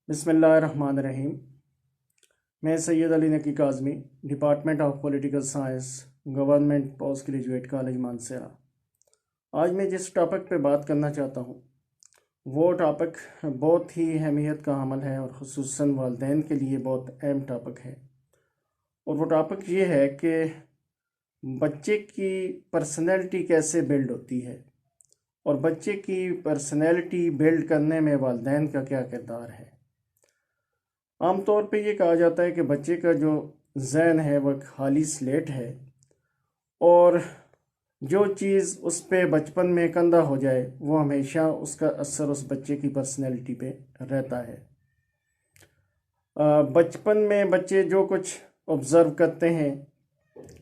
بسم اللہ الرحمن الرحیم۔ میں Syed Ali Naqi Kazmi, department of political science, government post graduate college Mansehra. آج میں جس ٹاپک پہ بات کرنا چاہتا ہوں وہ ٹاپک بہت ہی اہمیت کا حامل ہے اور خصوصاً والدین کے لیے بہت اہم ٹاپک ہے، اور وہ ٹاپک یہ ہے کہ بچے کی پرسنالٹی کیسے بلڈ ہوتی ہے اور بچے کی پرسنالٹی بلڈ کرنے میں والدین کا کیا کردار ہے۔ عام طور پہ یہ کہا جاتا ہے کہ بچے کا جو ذہن ہے وہ ایک خالی سلیٹ ہے، اور جو چیز اس پہ بچپن میں کندہ ہو جائے وہ ہمیشہ اس کا اثر اس بچے کی پرسنالٹی پہ رہتا ہے۔ بچپن میں بچے جو کچھ آبزرو کرتے ہیں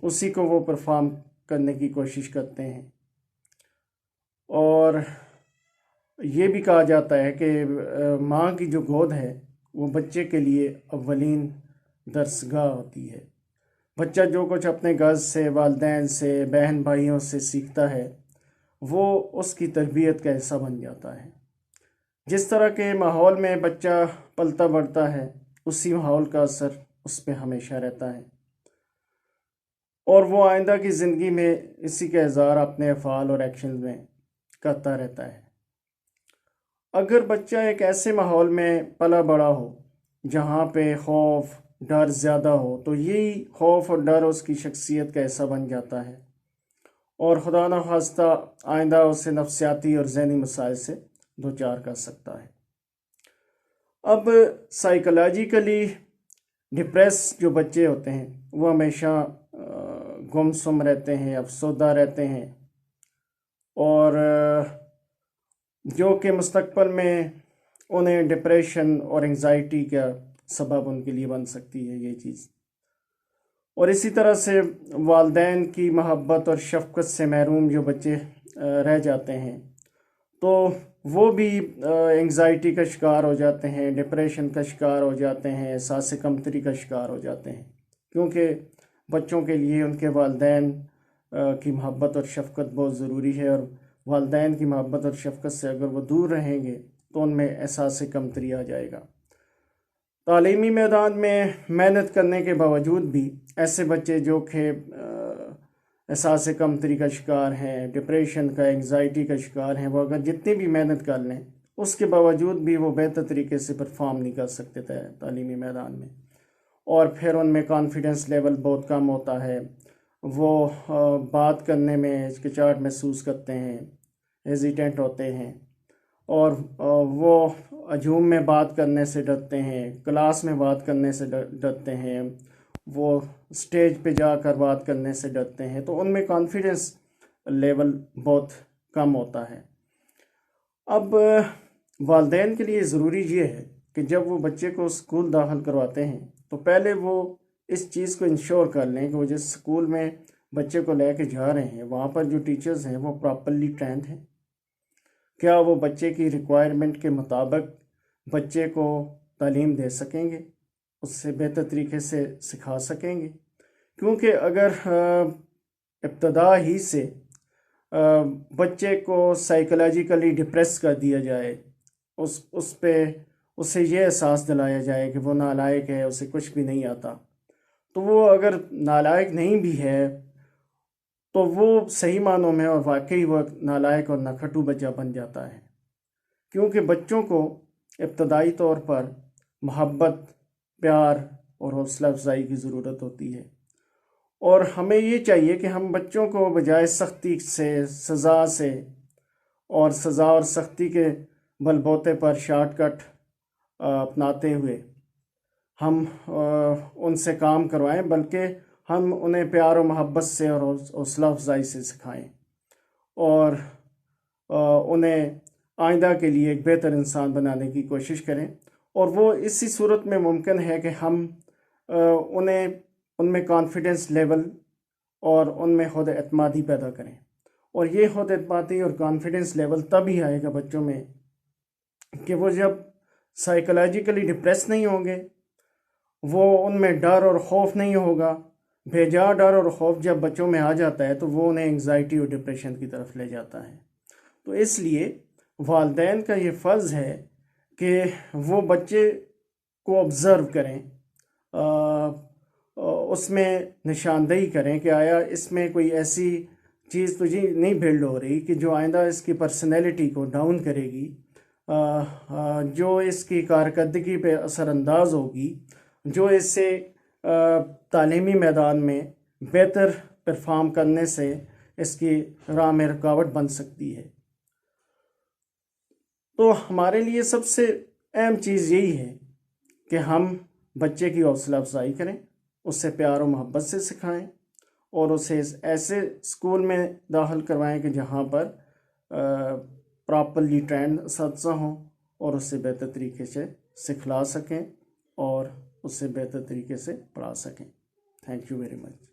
اسی کو وہ پرفارم کرنے کی کوشش کرتے ہیں، اور یہ بھی کہا جاتا ہے کہ ماں کی جو گود ہے وہ بچے کے لیے اولین درسگاہ ہوتی ہے۔ بچہ جو کچھ اپنے گھر سے، والدین سے، بہن بھائیوں سے سیکھتا ہے وہ اس کی تربیت کا حصہ بن جاتا ہے۔ جس طرح کے ماحول میں بچہ پلتا بڑھتا ہے اسی ماحول کا اثر اس پہ ہمیشہ رہتا ہے، اور وہ آئندہ کی زندگی میں اسی کا اظہار اپنے افعال اور ایکشن میں کرتا رہتا ہے۔ اگر بچہ ایک ایسے ماحول میں پلا بڑا ہو جہاں پہ خوف ڈر زیادہ ہو تو یہی خوف اور ڈر اس کی شخصیت کا حصہ بن جاتا ہے، اور خدا نخواستہ آئندہ اسے نفسیاتی اور ذہنی مسائل سے دوچار کر سکتا ہے۔ اب سائیکولوجیکلی ڈپریس جو بچے ہوتے ہیں وہ ہمیشہ گمسم رہتے ہیں، افسردہ رہتے ہیں، اور جو کہ مستقبل میں انہیں ڈپریشن اور انگزائٹی کا سبب ان کے لیے بن سکتی ہے یہ چیز۔ اور اسی طرح سے والدین کی محبت اور شفقت سے محروم جو بچے رہ جاتے ہیں تو وہ بھی انگزائٹی کا شکار ہو جاتے ہیں، ڈپریشن کا شکار ہو جاتے ہیں، احساس کمتری کا شکار ہو جاتے ہیں، کیونکہ بچوں کے لیے ان کے والدین کی محبت اور شفقت بہت ضروری ہے، اور والدین کی محبت اور شفقت سے اگر وہ دور رہیں گے تو ان میں احساس کمتری آ جائے گا۔ تعلیمی میدان میں محنت کرنے کے باوجود بھی ایسے بچے جو کہ احساس کمتری کا شکار ہیں، ڈپریشن کا، انگزائٹی کا شکار ہیں، وہ اگر جتنی بھی محنت کر لیں اس کے باوجود بھی وہ بہتر طریقے سے پرفارم نہیں کر سکتے تھے تعلیمی میدان میں، اور پھر ان میں کانفیڈنس لیول بہت کم ہوتا ہے، وہ بات کرنے میں ہچکچاہٹ محسوس کرتے ہیں، ہیزیٹینٹ ہوتے ہیں، اور وہ ہجوم میں بات کرنے سے ڈرتے ہیں، کلاس میں بات کرنے سے ڈرتے ہیں، وہ اسٹیج پہ جا کر بات کرنے سے ڈرتے ہیں، تو ان میں کانفیڈنس لیول بہت کم ہوتا ہے۔ اب والدین کے لیے ضروری یہ ہے کہ جب وہ بچے کو اسکول داخل کرواتے ہیں تو پہلے وہ اس چیز کو انشور کر لیں کہ وہ جس اسکول میں بچے کو لے کے جا رہے ہیں وہاں پر جو ٹیچرز ہیں وہ پراپرلی ٹرینڈ ہیں، کیا وہ بچے کی ریکوائرمنٹ کے مطابق بچے کو تعلیم دے سکیں گے، اس سے بہتر طریقے سے سکھا سکیں گے، کیونکہ اگر ابتدا ہی سے بچے کو سائیکولوجیکلی ڈپریس کر دیا جائے، اس پہ اسے یہ احساس دلایا جائے کہ وہ نالائق ہے، اسے کچھ بھی نہیں آتا، تو وہ اگر نالائق نہیں بھی ہے تو وہ صحیح معنوں میں اور واقعی وہ نالائق اور نکھٹو بچہ بن جاتا ہے، کیونکہ بچوں کو ابتدائی طور پر محبت، پیار اور حوصلہ افزائی کی ضرورت ہوتی ہے، اور ہمیں یہ چاہیے کہ ہم بچوں کو بجائے سختی سے، سزا سے، اور سزا اور سختی کے بل بوتے پر شارٹ کٹ اپناتے ہوئے ہم ان سے کام کروائیں، بلکہ ہم انہیں پیار و محبت سے اور حوصلہ افزائی سے سکھائیں، اور انہیں آئندہ کے لیے ایک بہتر انسان بنانے کی کوشش کریں، اور وہ اسی صورت میں ممکن ہے کہ ہم انہیں ان میں کانفیڈنس لیول اور ان میں خود اعتمادی پیدا کریں، اور یہ خود اعتمادی اور کانفیڈنس لیول تب ہی آئے گا بچوں میں کہ وہ جب سائیکولوجیکلی ڈپریس نہیں ہوں گے، وہ ان میں ڈر اور خوف نہیں ہوگا۔ بھیجا ڈر اور خوف جب بچوں میں آ جاتا ہے تو وہ انہیں انگزائٹی اور ڈپریشن کی طرف لے جاتا ہے۔ تو اس لیے والدین کا یہ فرض ہے کہ وہ بچے کو آبزرو کریں، اس میں نشاندہی کریں کہ آیا اس میں کوئی ایسی چیز تو جی نہیں بلڈ ہو رہی کہ جو آئندہ اس کی پرسنالٹی کو ڈاؤن کرے گی، جو اس کی کارکردگی پہ اثر انداز ہوگی، جو اس سے تعلیمی میدان میں بہتر پرفارم کرنے سے اس کی راہ میں رکاوٹ بن سکتی ہے۔ تو ہمارے لیے سب سے اہم چیز یہی ہے کہ ہم بچے کی حوصلہ افزائی کریں، اس سے پیار و محبت سے سکھائیں، اور اسے ایسے اسکول میں داخل کروائیں کہ جہاں پر پراپرلی ٹرینڈ اساتذہ ہوں اور اس سے بہتر طریقے سے سکھلا سکیں اور اس سے بہتر طریقے سے پڑھا سکیں۔ Thank you very much.